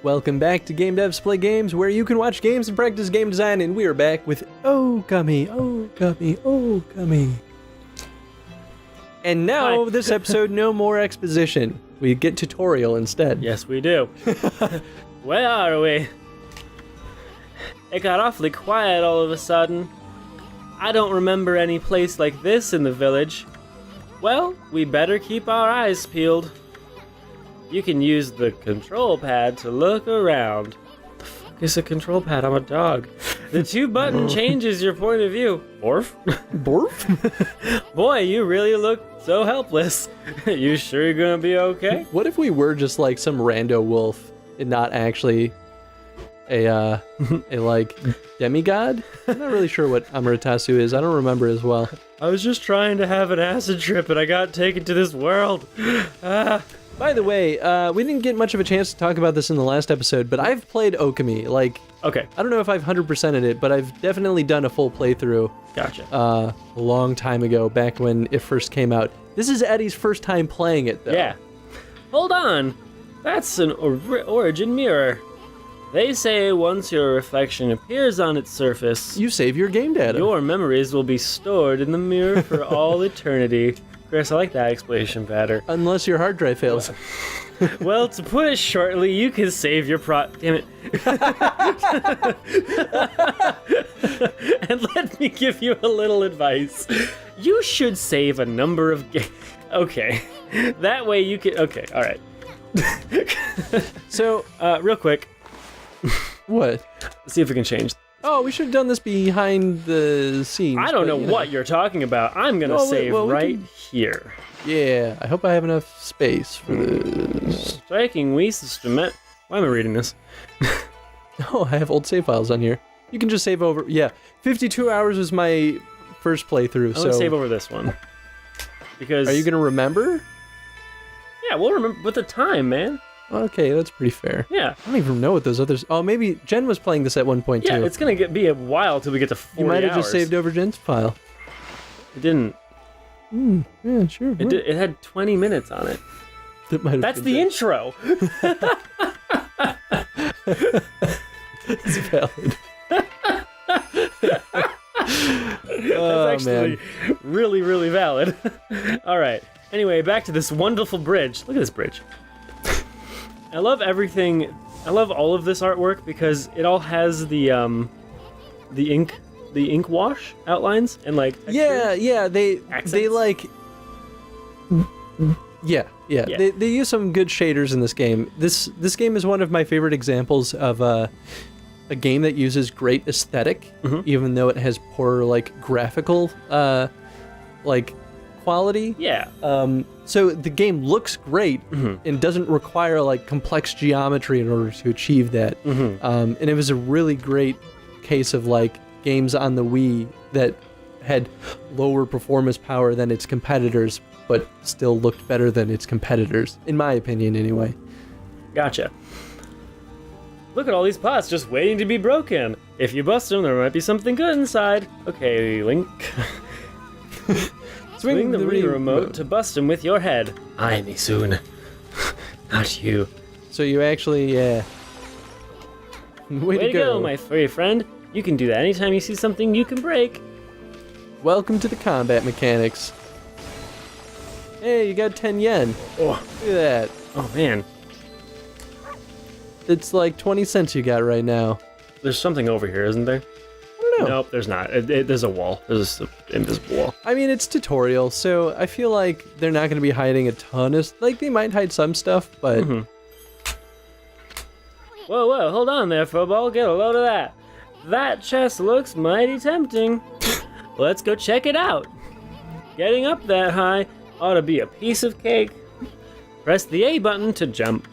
Welcome back to Game Devs Play Games, where you can watch games and practice game design, and we are back with Ōkami, Ōkami, Ōkami. And now, this episode, no more exposition. We get tutorial instead. Yes, we do. Where are we? It got awfully quiet all of a sudden. I don't remember any place like this in the village. Well, we better keep our eyes peeled. You can use the control pad to look around. The fuck is a control pad? I'm a dog. The 2-button changes your point of view. Borf? Borf? Boy, you really look so helpless. You sure you're gonna be okay? What if we were just like some rando wolf and not actually a like demigod? I'm not really sure what Amaterasu is. I don't remember as well. I was just trying to have an acid trip and I got taken to this world. By the way, we didn't get much of a chance to talk about this in the last episode, but I've played Ōkami. Like, okay. I don't know if I've 100%ed it, but I've definitely done a full playthrough. Gotcha. A long time ago, back when it first came out. This is Eddie's first time playing it, though. Yeah. Hold on. That's an origin mirror. They say once your reflection appears on its surface, you save your game data. Your memories will be stored in the mirror for all eternity. Chris, I like that explanation better. Unless your hard drive fails. Well, to put it shortly, you can save your Damn it. And let me give you a little advice. You should save a number of Okay. That way you can... Okay, all right. So, real quick. What? Let's see if we can change. Oh, we should have done this behind the scenes. I don't know what you're talking about. I'm gonna save right here. Yeah, I hope I have enough space for this. Striking Wii system. Why am I reading this? Oh, I have old save files on here. You can just save over. Yeah, 52 hours was my first playthrough. I'm gonna save over this one. Because. Are you gonna remember? Yeah, we'll remember with the time, man. Okay, that's pretty fair. Yeah. I don't even know what those others... Oh, maybe Jen was playing this at one point, too. Yeah, it's going to be a while till we get to 40 You might have hours. just saved over Jen's file. It didn't. Yeah, sure. It had 20 minutes on it. That's the intro! It's valid. That's actually really, really valid. All right. Anyway, back to this wonderful bridge. Look at this bridge. I love everything. I love all of this artwork because it all has the ink wash outlines and like textures. Yeah, they like yeah. They use some good shaders in this game. This game is one of my favorite examples of a game that uses great aesthetic, even though it has poor like graphical like quality. Yeah. So the game looks great and doesn't require like complex geometry in order to achieve that. And it was a really great case of like games on the Wii that had lower performance power than its competitors, but still looked better than its competitors, in my opinion anyway. Gotcha. Look at all these pots just waiting to be broken. If you bust them, there might be something good inside. Okay, Link. Swing the Wii remote to bust him with your head. I me soon. Not you. So you actually, Way to go, my furry friend. You can do that anytime you see something you can break. Welcome to the combat mechanics. Hey, you got 10 yen. Oh. Look at that. Oh, man. It's like 20 cents you got right now. There's something over here, isn't there? I don't know. Nope, there's not. There's a wall. There's an invisible wall. I mean, it's tutorial, so I feel like they're not going to be hiding a ton of... Like, they might hide some stuff, but... Whoa, hold on there, Football. Get a load of that. That chest looks mighty tempting. Let's go check it out. Getting up that high ought to be a piece of cake. Press the A button to jump.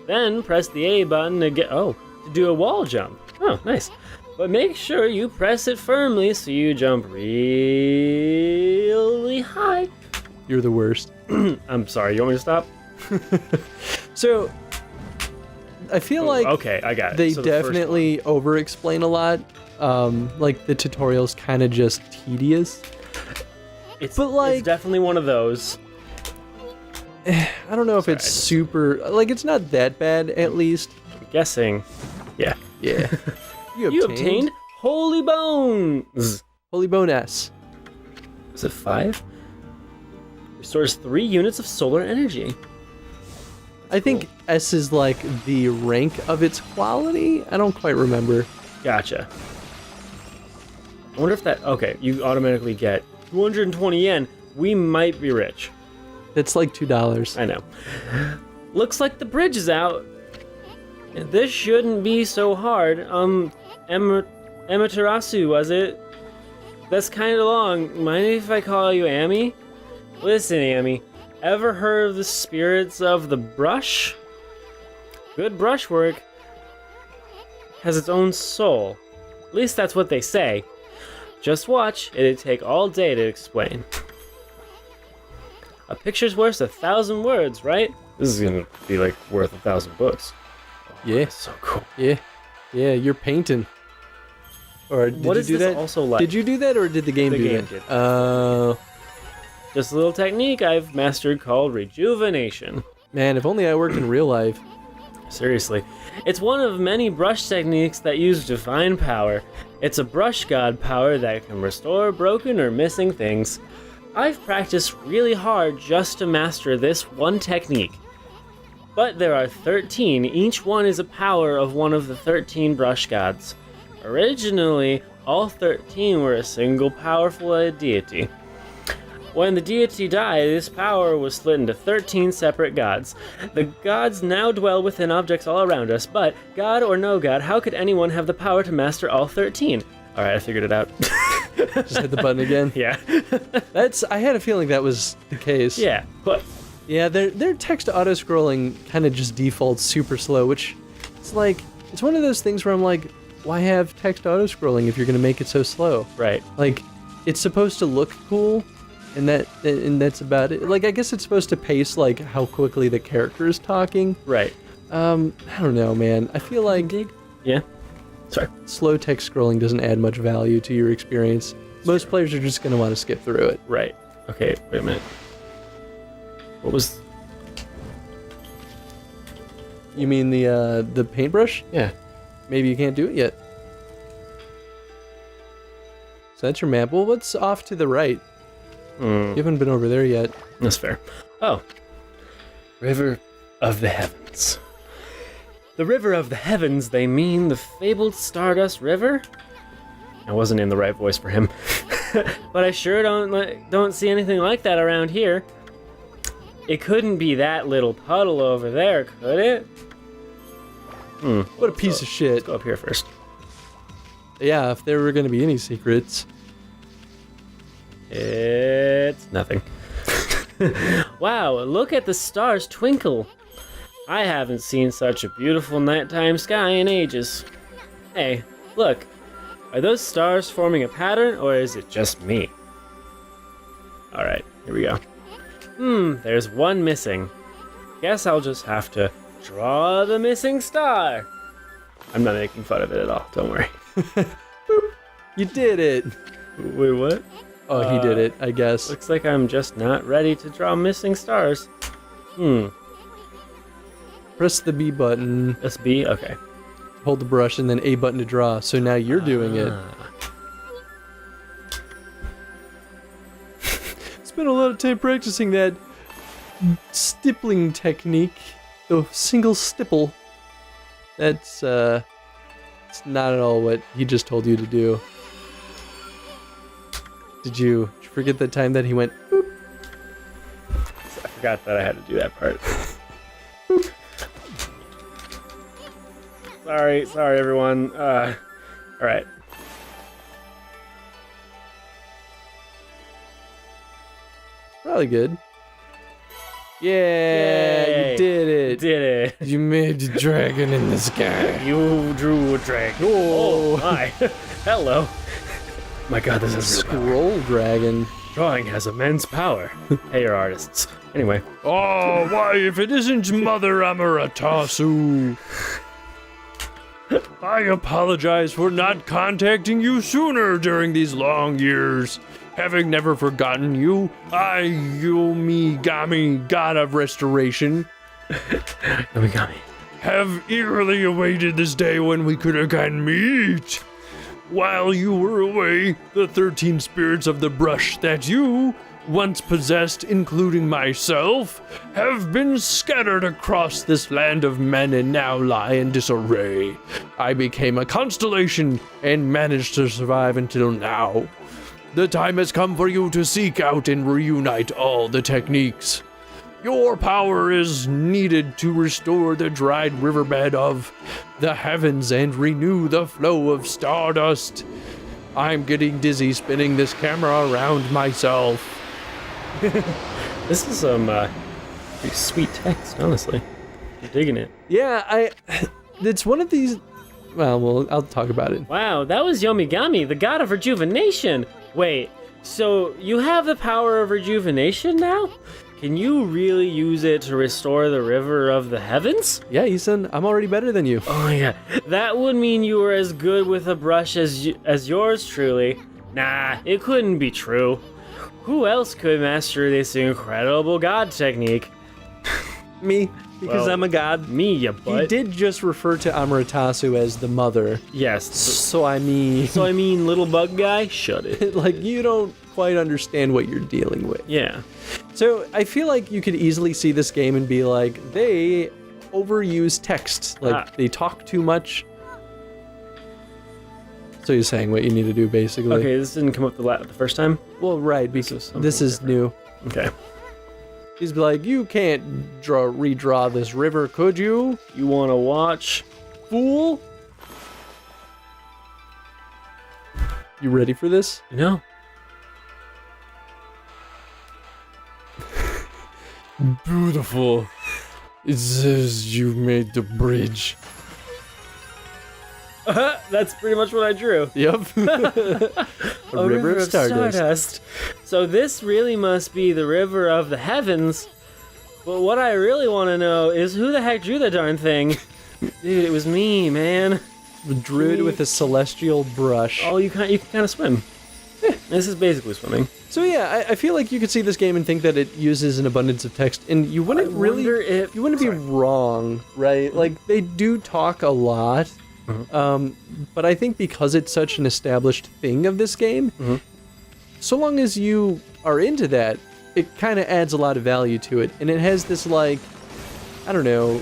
Then press the A button to to do a wall jump. Oh, nice. But make sure you press it firmly so you jump really high. You're the worst. I'm sorry, you want me to stop? So, I feel like okay, I got it. They So definitely over-explain a lot. Like, the tutorial's kind of just tedious. It's like, definitely one of those. I don't know if it's super... Like, it's not that bad, at least. guessing. Yeah. Yeah. You obtained Holy Bones. Holy Bone S. Is it 5? Restores 3 units of solar energy. I think S is like the rank of its quality. I don't quite remember. Gotcha. I wonder if that... Okay, you automatically get 220 yen. We might be rich. It's like $2. I know. Looks like the bridge is out. This shouldn't be so hard. Amaterasu, was it? That's kind of long. Mind if I call you Amy? Listen, Amy. Ever heard of the spirits of the brush? Good brushwork has its own soul. At least that's what they say. Just watch. It'd take all day to explain. A picture's worth 1,000 words, right? This is gonna be like worth 1,000 books. Yeah. So cool. Yeah. Yeah, you're painting. Or did What you is do this that? also like? Did you do that or did the game The do game that? did. Just a little technique I've mastered called rejuvenation. Man, if only I worked in real life. Seriously. It's one of many brush techniques that use divine power. It's a brush god power that can restore broken or missing things. I've practiced really hard just to master this one technique. But there are 13, each one is a power of one of the 13 brush gods. Originally, all 13 were a single powerful deity. When the deity died, this power was split into 13 separate gods. The gods now dwell within objects all around us, but God or no God, how could anyone have the power to master all 13? Alright, I figured it out. Just hit the button again. Yeah. I had a feeling that was the case. Yeah, but... Yeah, their text auto-scrolling kind of just defaults super slow, which it's like, it's one of those things where I'm like, why have text auto-scrolling if you're going to make it so slow? Right. Like, it's supposed to look cool, and that's about it. Like, I guess it's supposed to pace, like, how quickly the character is talking. Right. I don't know, man. I feel like Yeah? Sorry. slow text scrolling doesn't add much value to your experience. Most players are just going to want to skip through it. Right. Okay, wait a minute. What was... You mean the paintbrush? Yeah. Maybe you can't do it yet. So that's your map. Well, what's off to the right? You haven't been over there yet. That's fair. Oh. River of the Heavens. The River of the Heavens, they mean the fabled Stardust River? I wasn't in the right voice for him. But I sure don't see anything like that around here. It couldn't be that little puddle over there, could it? What a piece of shit. Let's go up here first. Yeah, if there were going to be any secrets. It's nothing. Wow, look at the stars twinkle. I haven't seen such a beautiful nighttime sky in ages. Hey, look. Are those stars forming a pattern, or is it just me? Alright, here we go. There's one missing. Guess I'll just have to draw the missing star. I'm not making fun of it at all, don't worry. You did it. Wait, what? Oh, he did it, I guess. Looks like I'm just not ready to draw missing stars. Press the B button, That's B? Okay. hold the brush, and then A button to draw. So now you're doing it. Spent a lot of time practicing that stippling technique. The single stipple. That's, it's not at all what he just told you to do. Did you forget the time that he went, boop? I forgot that I had to do that part. Sorry everyone. Alright. Probably good. Yeah, you did it. Did it. You made the dragon in the sky. You drew a dragon. Oh my. Hello. My god, this is real power. Scroll dragon. Drawing has immense power. Hey, you're artists. Anyway. Oh, why, if it isn't Mother Amaterasu. I apologize for not contacting you sooner during these long years. Having never forgotten you, I, Yumigami, god of restoration. Ōkami. have eagerly awaited this day when we could again meet. While you were away, the 13 spirits of the brush that you once possessed, including myself, have been scattered across this land of men and now lie in disarray. I became a constellation and managed to survive until now. The time has come for you to seek out and reunite all the techniques. Your power is needed to restore the dried riverbed of the heavens and renew the flow of stardust. I'm getting dizzy spinning this camera around myself. This is some pretty sweet text, honestly. I'm digging it. Yeah, it's one of these. Well, I'll talk about it. Wow, that was Yomigami, the god of rejuvenation. Wait, so you have the power of rejuvenation now? Can you really use it to restore the river of the heavens? Yeah, Ethan, I'm already better than you. Oh my god, that would mean you were as good with a brush as yours truly. Nah, it couldn't be true. Who else could master this incredible god technique? Me, because Well, I'm a god. Me, ya He butt. did just refer to Amaterasu as the mother. Yes. So I mean, Little bug guy? Shut it. like, you don't quite understand what you're dealing with. Yeah. So I feel like you could easily see this game and be like, they overuse text. Like, they talk too much. So you're saying what you need to do, basically. Okay, this didn't come up the first time? Well, right, because this is new. Okay. He's like, you can't redraw this river, could you? You wanna watch? Fool? You ready for this? No. Beautiful. It says you made the bridge. That's pretty much what I drew. Yep. A river of stardust. So this really must be the river of the heavens. But what I really want to know is who the heck drew the darn thing? Dude, it was me, man. The druid with a celestial brush. Oh, you can kind of swim. This is basically swimming. So yeah, I feel like you could see this game and think that it uses an abundance of text, and you wouldn't you wouldn't be wrong, right? Like, they do talk a lot, but I think because it's such an established thing of this game, so long as you are into that, it kind of adds a lot of value to it, and it has this, like, I don't know,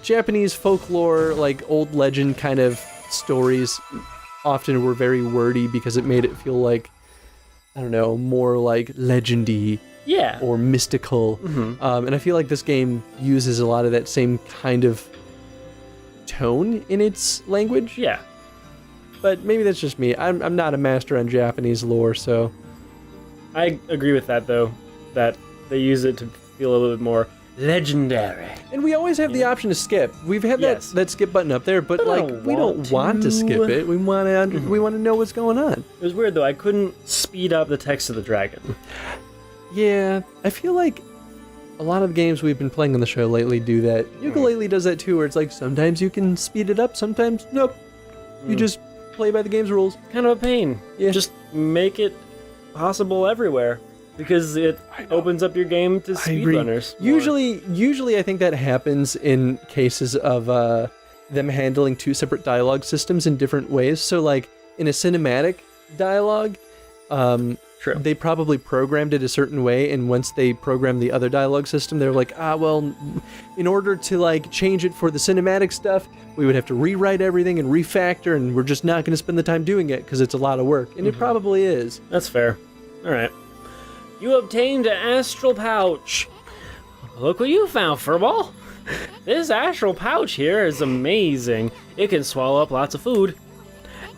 Japanese folklore, like old legend kind of stories often were very wordy because it made it feel like, I don't know, more like legendy or mystical. And I feel like this game uses a lot of that same kind of tone in its language. Yeah. But maybe that's just me. I'm not a master on Japanese lore, so... I agree with that, though, that they use it to feel a little bit more legendary. And we always have the option to skip. We've had that skip button up there, but like, we don't want to skip it. We want to know what's going on. It was weird, though. I couldn't speed up the text of the dragon. Yeah, I feel like a lot of games we've been playing on the show lately do that. Ukulele does that too, where it's like, sometimes you can speed it up, sometimes nope. You just play by the game's rules. Kind of a pain. Yeah. Just make it possible everywhere, because it opens up your game to speedrunners. Usually I think that happens in cases of them handling two separate dialogue systems in different ways. So like in a cinematic dialogue, they probably programmed it a certain way, and once they programmed the other dialogue system, they were like, well, in order to like change it for the cinematic stuff, we would have to rewrite everything and refactor, and we're just not going to spend the time doing it because it's a lot of work, and it probably is. That's fair. All right. You obtained an astral pouch. Look what you found, Furball. This astral pouch here is amazing. It can swallow up lots of food.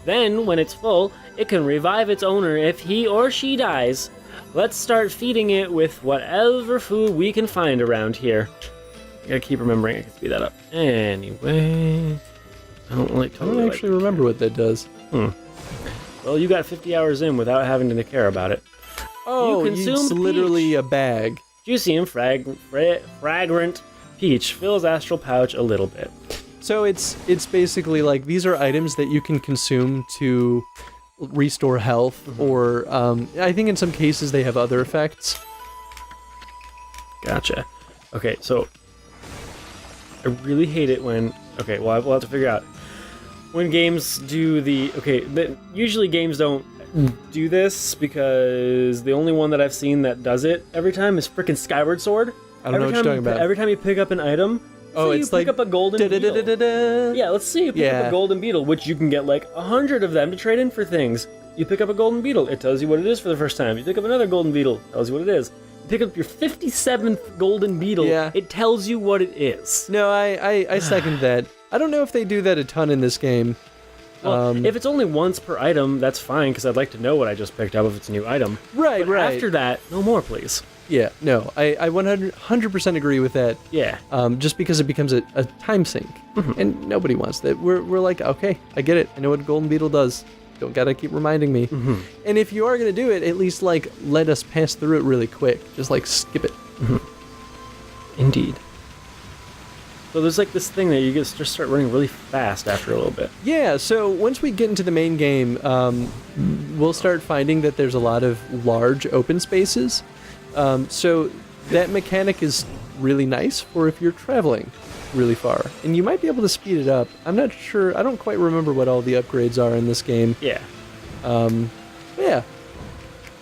Then, when it's full, it can revive its owner if he or she dies. Let's start feeding it with whatever food we can find around here. I gotta keep remembering I can speed that up. Anyway, I don't actually remember what that does. Well, you got 50 hours in without having to care about it. Oh, You consumed it's literally peach. a bag. Juicy and fragrant peach fills astral pouch a little bit. So it's basically like, these are items that you can consume to restore health, or I think in some cases they have other effects. Gotcha. Okay, so I really hate it when... Okay, well, we'll have to figure out. When games do the... Okay, usually games don't do this because the only one that I've seen that does it every time is frickin' Skyward Sword. I don't know what you're talking about. Every time you pick up an item... Oh, say it's you like... pick up a golden beetle. da-da-da-da-da. Yeah, let's see. You pick up a golden beetle, which you can get like 100 of them to trade in for things. You pick up a golden beetle, it tells you what it is for the first time. You pick up another golden beetle, it tells you what it is. You pick up your 57th golden beetle, it tells you what it is. No, I second that. I don't know if they do that a ton in this game. Well, if it's only once per item, that's fine, because I'd like to know what I just picked up if it's a new item. Right, but right. After that, no more, please. Yeah, no, I 100% agree with that. Yeah. Just because it becomes a time sink, and nobody wants that. We're like, okay, I get it. I know what a golden beetle does. Don't gotta keep reminding me. And if you are gonna do it, at least like let us pass through it really quick. Just like skip it. Indeed. So there's like this thing that you just start running really fast after a little bit. Yeah, so once we get into the main game, we'll start finding that there's a lot of large open spaces. So that mechanic is really nice for if you're traveling really far. And you might be able to speed it up. I'm not sure. I don't quite remember what all the upgrades are in this game. Yeah. Yeah.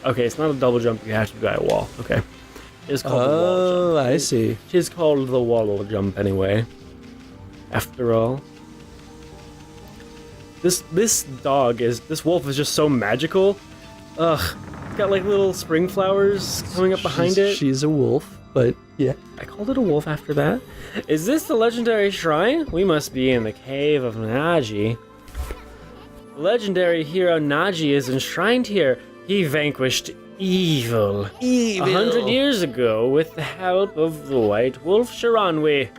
Okay, it's not a double jump. You have to go at a wall. Okay. It's called the wall jump. I see. It is called the wall jump anyway. After all. This wolf is just so magical. Ugh. It's got like little spring flowers coming up behind it. She's a wolf, but yeah. I called it a wolf after that. Is this the legendary shrine? We must be in the cave of Naji. Legendary hero Naji is enshrined here. He vanquished evil. 100 years ago with the help of the white wolf Shiranui.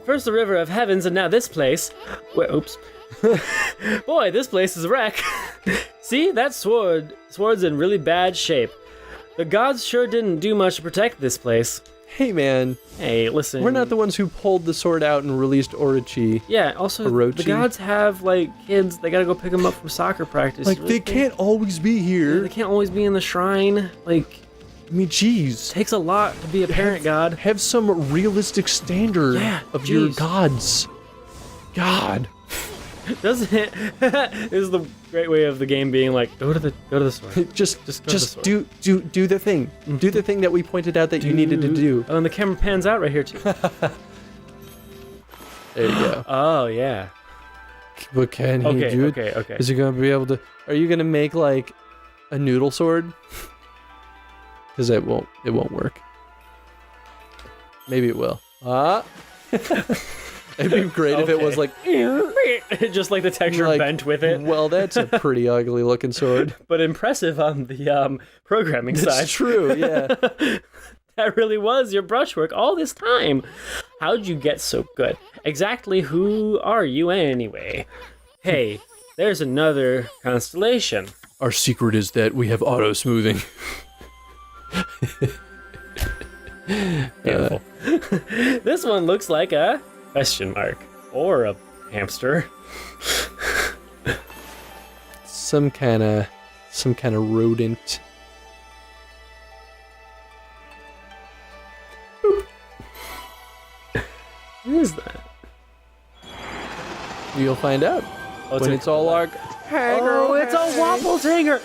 First the river of heavens and now this place. Wait, oops. Boy, this place is a wreck. See, that sword's in really bad shape. The gods sure didn't do much to protect this place. Hey, man. Hey, listen. We're not the ones who pulled the sword out and released Orochi. Yeah, also, the gods have, like, kids. They gotta go pick them up from soccer practice. Like, they can't always be here. Yeah, they can't always be in the shrine. Like, I mean, jeez. It takes a lot to be a parent god. Have some realistic standard of your gods. God. Doesn't it? This is the great way of the game being like, go to the sword. just go to the sword. do the thing. Do the thing that we pointed out that you needed to do. Oh, and the camera pans out right here too. There you go. Oh yeah. But can he do it? Okay. Is he gonna be able to? Are you gonna make like a noodle sword? Because it won't work. Maybe it will. It'd be great if it was like just like the texture bent with it. Well, that's a pretty ugly looking sword. But impressive on the programming side. That's true, yeah. That really was your brushwork all this time. How'd you get so good? Exactly who are you anyway? Hey, there's another constellation. Our secret is that we have auto smoothing. Beautiful. This one looks like a question mark or a hamster. some kind of rodent. What is that? You'll find out when it's all our Oh, it's a wobble tanger.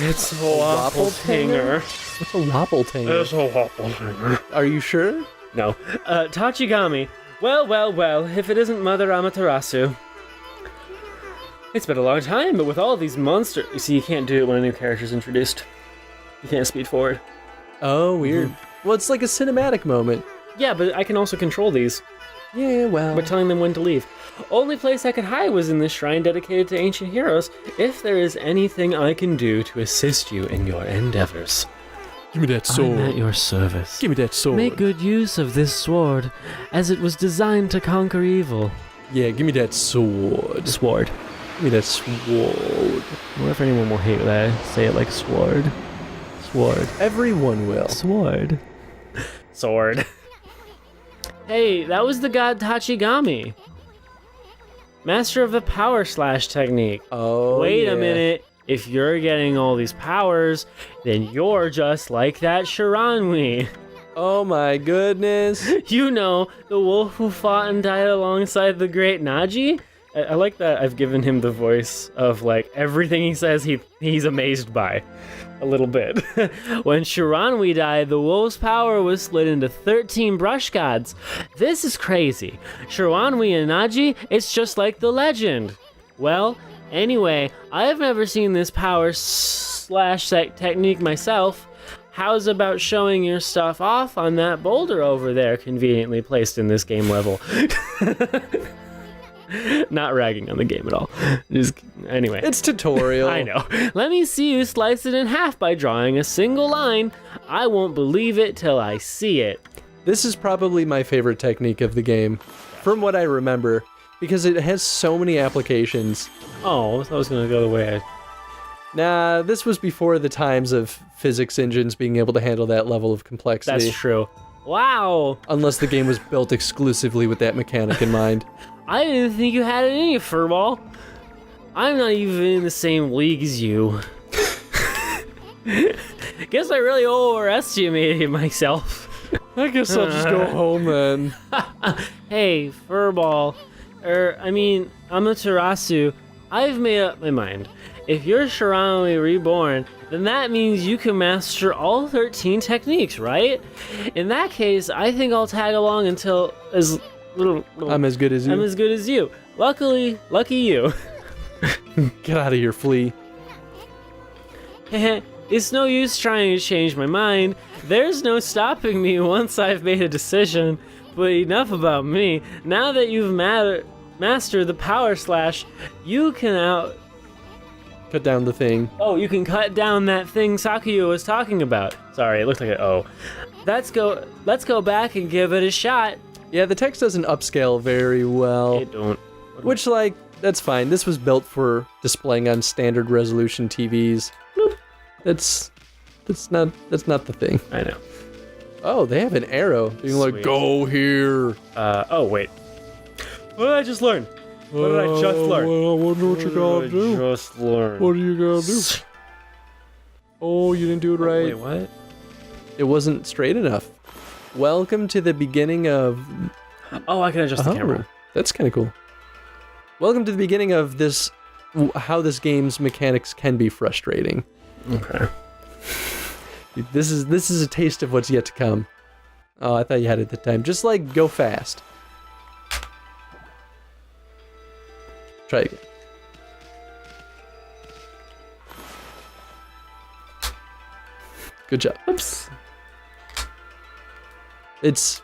It's a wobble tanger. What's a wobble tanger? It's a wobble tanger. Are you sure? No. Tachigami. Well, if it isn't Mother Amaterasu. It's been a long time, but with all these monsters... You see, you can't do it when a new character's introduced. You can't speed forward. Oh, weird. Well, it's like a cinematic moment. Yeah, but I can also control these. Yeah, well... By telling them when to leave. Only place I could hide was in this shrine dedicated to ancient heroes. If there is anything I can do to assist you in your endeavors... Give me that sword. I'm at your service. Give me that sword. Make good use of this sword, as it was designed to conquer evil. Yeah, give me that sword. Sword. Give me that sword. I wonder if anyone will hate that I say it like sword. Sword. Everyone will. Sword. Sword. Hey, that was the god Tachigami. Master of the power slash technique. Oh, Wait a minute. If you're getting all these powers, then you're just like that Shiranui. Oh my goodness. You know, the wolf who fought and died alongside the great Naji? I like that I've given him the voice of, like, everything he says he's amazed by. A little bit. When Shiranui died, the wolf's power was split into 13 brush gods. This is crazy. Shiranui and Naji, it's just like the legend. Well, anyway, I've never seen this power slash technique myself. How's about showing your stuff off on that boulder over there, conveniently placed in this game level? Not ragging on the game at all. Just anyway. It's tutorial. I know. Let me see you slice it in half by drawing a single line. I won't believe it till I see it. This is probably my favorite technique of the game, from what I remember, because it has so many applications. Oh, I was gonna go the way I... Nah, this was before the times of physics engines being able to handle that level of complexity. That's true. Wow. Unless the game was built exclusively with that mechanic in mind. I didn't think you had it in you, Furball. I'm not even in the same league as you. Guess I really overestimated myself. I guess I'll just go home then. Hey, Furball. Amaterasu, I've made up my mind. If you're Shiranui reborn, then that means you can master all 13 techniques, right? In that case, I think I'll tag along until I'm as good as you. I'm as good as you. Lucky you. Get out of here, flea. It's no use trying to change my mind. There's no stopping me once I've made a decision. But enough about me. Now that you've mastered the power slash, you can Cut down the thing. Oh, you can cut down that thing Sakuya was talking about. Sorry, it looked like an O. Let's go back and give it a shot. Yeah, the text doesn't upscale very well. It don't. Which, like, that's fine. This was built for displaying on standard resolution TVs. Bloop. That's not the thing. I know. Oh, they have an arrow. Being like, Sweet. go here. Oh, wait. What did I just learn? What did I just learn? Well, I wonder what you gotta do. Just learn. What do you gotta do? Oh, you didn't do it right. Wait, what? It wasn't straight enough. Welcome to the beginning of... Oh, I can adjust the camera. That's kind of cool. Welcome to the beginning of this, how this game's mechanics can be frustrating. Okay. This is a taste of what's yet to come. Oh, I thought you had it at the time. Just like, go fast. Try again. Good job. Oops. It's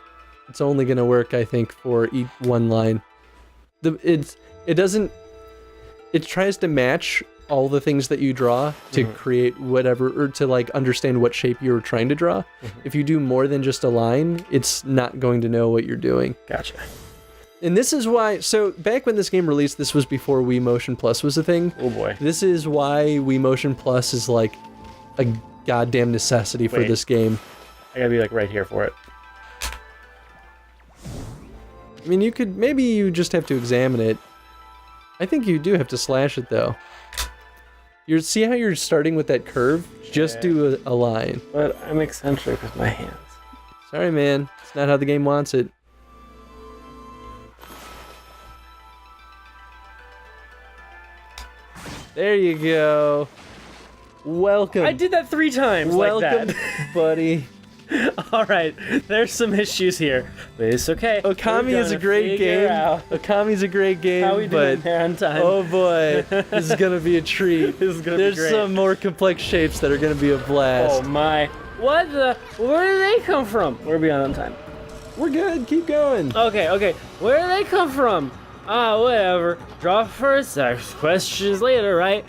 only gonna work, I think, for each one line. It tries to match all the things that you draw to create whatever, or to like understand what shape you're trying to draw. If you do more than just a line, it's not going to know what you're doing. Gotcha. And this is why, so back when this game released, this was before Wii Motion Plus was a thing. Oh boy. This is why Wii Motion Plus is like a goddamn necessity for this game. I gotta be like right here for it. I mean, maybe you just have to examine it. I think you do have to slash it though. See how you're starting with that curve? Just do a line. But I'm eccentric with my hands. Sorry, man. It's not how the game wants it. There you go. Welcome. I did that 3 times Welcome, like that. buddy. All right, there's some issues here, but it's okay. Okami is a great game. Okami's a great game, How we doing but there on time? oh boy, this is gonna be a treat. This is gonna There's be great. some more complex shapes that are gonna be a blast. Oh my! Where do they come from? We're beyond on time. We're good. Keep going. Okay. Where do they come from? Whatever. Draw first, ask questions later, right?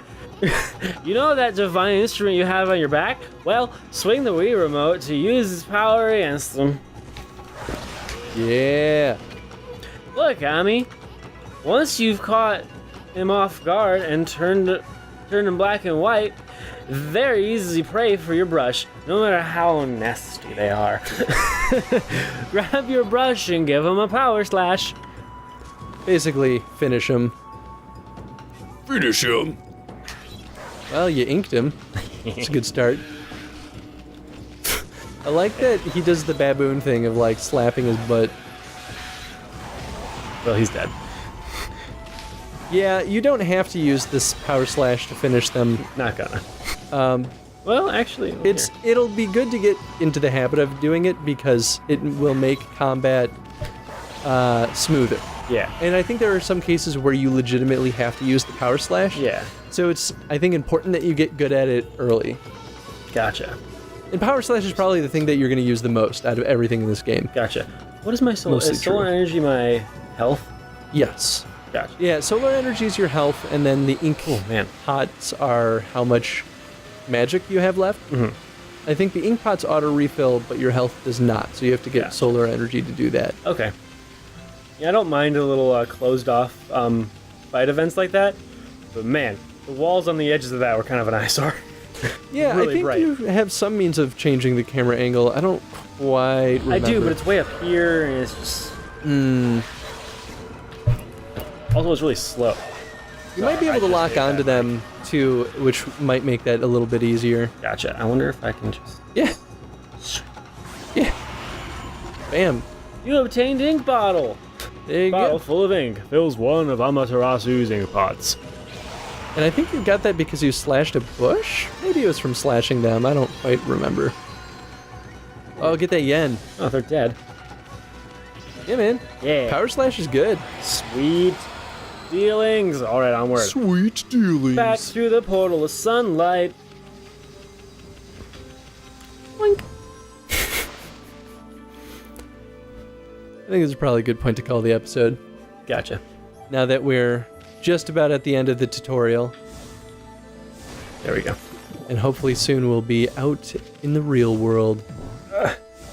You know that divine instrument you have on your back? Well, swing the Wii remote to use its power against them. Yeah. Look, Ami. Once you've caught him off guard and turned him black and white, they're easy prey for your brush, no matter how nasty they are. Grab your brush and give him a power slash. Basically, finish him. Finish him. Well, you inked him. It's a good start. I like that he does the baboon thing of like slapping his butt. Well, he's dead. Yeah, you don't have to use this power slash to finish them. Not gonna. Well, actually, It'll be good to get into the habit of doing it because it will make combat smoother. Yeah. And I think there are some cases where you legitimately have to use the power slash. Yeah. So it's, I think, important that you get good at it early. Gotcha. And power slash is probably the thing that you're going to use the most out of everything in this game. Gotcha. What is my solar? Mostly Is solar true. energy my health? Yes. Gotcha. Yeah, solar energy is your health, and then the ink Oh man. pots are how much magic you have left. Mhm. I think the ink pots auto refill, but your health does not, so you have to get Gotcha. solar energy to do that. Okay. Yeah, I don't mind a little closed off fight events like that, but man, the walls on the edges of that were kind of an eyesore. Yeah, Really I think bright. you have some means of changing the camera angle. I don't quite remember. I do, but it's way up here, and it's just. Also, it's really slow. You might be able to lock onto them, too, which might make that a little bit easier. Gotcha. I wonder if I can just. Yeah. Yeah. Bam. You obtained ink bottle. There you Bottle go. full of ink fills one of Amaterasu's ink pots. And I think you got that because you slashed a bush? Maybe it was from slashing them. I don't quite remember. Oh, get that yen. Oh, they're dead. Yeah, man. Yeah. Power slash is good. Sweet dealings. All right, onward. Sweet dealings. Back through the portal of sunlight. Boink. I think this is probably a good point to call the episode. Gotcha. Now that we're just about at the end of the tutorial, There we go. and hopefully soon we'll be out in the real world.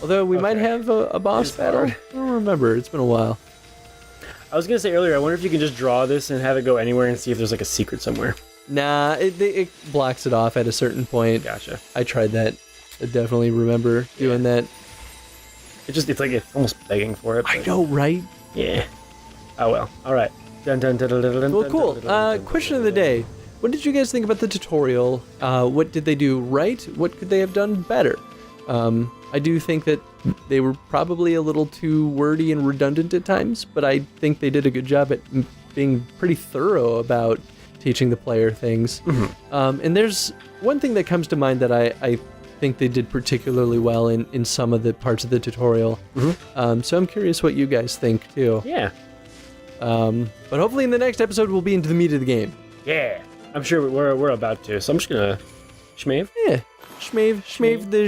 Although we might have a boss It's battle. hard. I don't remember. It's been a while. I was gonna say earlier, I wonder if you can just draw this and have it go anywhere and see if there's like a secret somewhere. Nah, it blocks it off at a certain point. Gotcha. I tried that. I definitely remember doing that. It's like it's almost begging for it. I but- know, right? Yeah. Oh well. All right. Dun, dun, dun, dun, dun, dun, Well, dun, cool. dun, dun, dun, Question dun, of the dun, day. What did you guys think about the tutorial? What did they do right? What could they have done better? I do think that they were probably a little too wordy and redundant at times, but I think they did a good job at being pretty thorough about teaching the player things. And there's one thing that comes to mind that I think they did particularly well in some of the parts of the tutorial. So I'm curious what you guys think too. Yeah. But hopefully in the next episode we'll be into the meat of the game. Yeah. I'm sure we're about to. So I'm just gonna shmave. Yeah, shmave the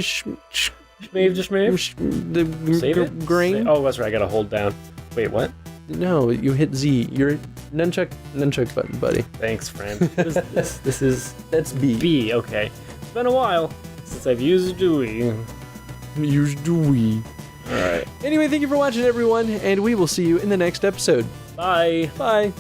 Shmave, just shmave. the Save it? grain. Oh, that's right. I gotta hold down. Wait, what? No, you hit Z. Your nunchuck button, buddy. Thanks, friend. This is That's B. B. Okay. It's been a while since I've used Dewey. Use Dewey. All right. Anyway, thank you for watching, everyone, and we will see you in the next episode. Bye. Bye.